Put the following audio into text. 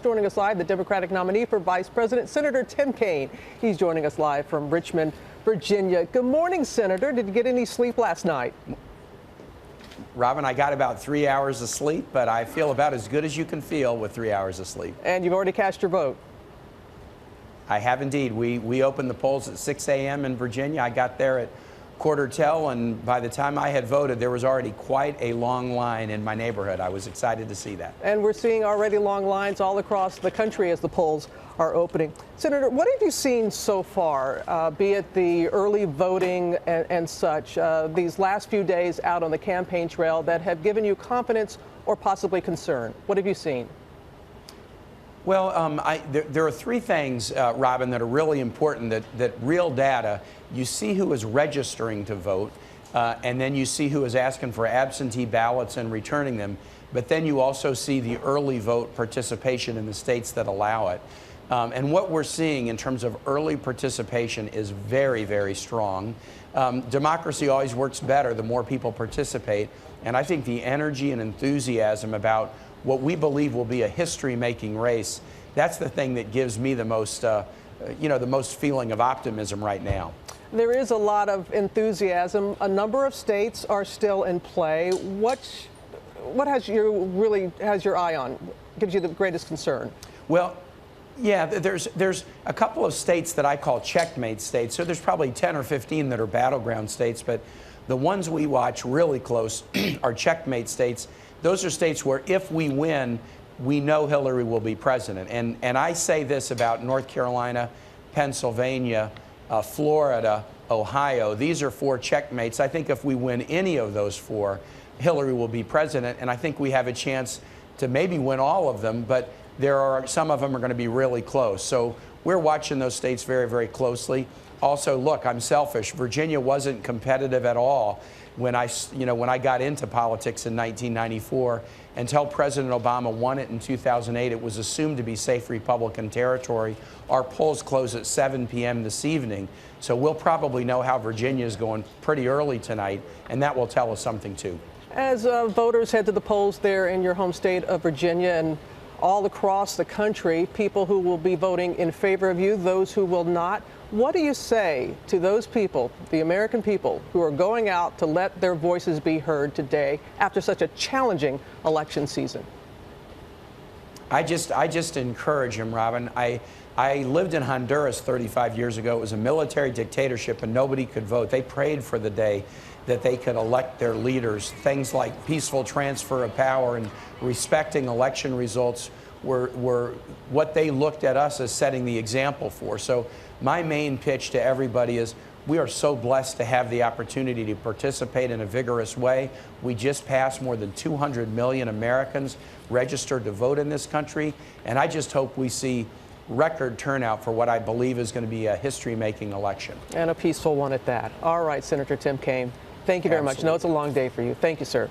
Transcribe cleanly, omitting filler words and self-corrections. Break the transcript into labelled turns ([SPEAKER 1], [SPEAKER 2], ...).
[SPEAKER 1] joining us live, the Democratic nominee for Vice President, Senator Tim Kaine. He's joining us live from Richmond, Virginia. Good morning, Senator. Did you get any sleep last night?
[SPEAKER 2] Robin, I got about 3 hours of sleep, but I feel about as good as you can feel with 3 hours of sleep.
[SPEAKER 1] And you've already cast your vote.
[SPEAKER 2] I have indeed. We opened the polls at 6 a.m. in Virginia. I got there at quarter till, and by the time I had voted, there was already quite a long line in my neighborhood. I was excited to see that.
[SPEAKER 1] And we're seeing already long lines all across the country as the polls are opening. Senator, what have you seen so far, be it the early voting and such, these last few days out on the campaign trail that have given you confidence or possibly concern? What have you seen?
[SPEAKER 2] Well, there are three things, Robin, that are really important, that real data. You see who is registering to vote, and then you see who is asking for absentee ballots and returning them. But then you also see the early vote participation in the states that allow it. And what we're seeing in terms of early participation is very, very strong. Democracy always works better the more people participate. And I think the energy and enthusiasm about what we believe will be a history-making race, that's the thing that gives me the most, the most feeling of optimism right now.
[SPEAKER 1] There is a lot of enthusiasm. A number of states are still in play. What has your eye on? Gives you the greatest concern?
[SPEAKER 2] Well, yeah, there's a couple of states that I call checkmate states. So there's probably 10 or 15 that are battleground states, but the ones we watch really close are checkmate states. Those are states where if we win, we know Hillary will be president. And I say this about North Carolina, Pennsylvania, Florida, Ohio. These are four checkmates. I think if we win any of those four, Hillary will be president. And I think we have a chance to maybe win all of them, but some of them are going to be really close. So we're watching those states very, very closely. Also, look, I'm selfish. Virginia wasn't competitive at all when I got into politics in 1994. Until President Obama won it in 2008, it was assumed to be safe Republican territory. Our polls close at 7 p.m. this evening, so we'll probably know how Virginia is going pretty early tonight, and that will tell us something too.
[SPEAKER 1] As voters head to the polls there in your home state of Virginia and all across the country, people who will be voting in favor of you, those who will not, what do you say to those people, the American people, who are going out to let their voices be heard today after such a challenging election season?
[SPEAKER 2] I just encourage them, Robin. I lived in Honduras 35 years ago. It was a military dictatorship and nobody could vote. They prayed for the day that they could elect their leaders. Things like peaceful transfer of power and respecting election results were what they looked at us as setting the example for. So my main pitch to everybody is we are so blessed to have the opportunity to participate in a vigorous way. We just passed more than 200 million Americans registered to vote in this country, and I just hope we see record turnout for what I believe is going to be a history-making election.
[SPEAKER 1] And a peaceful one at that. All right, Senator Tim Kaine, thank you very much. I know it's a long day for you. Thank you, sir.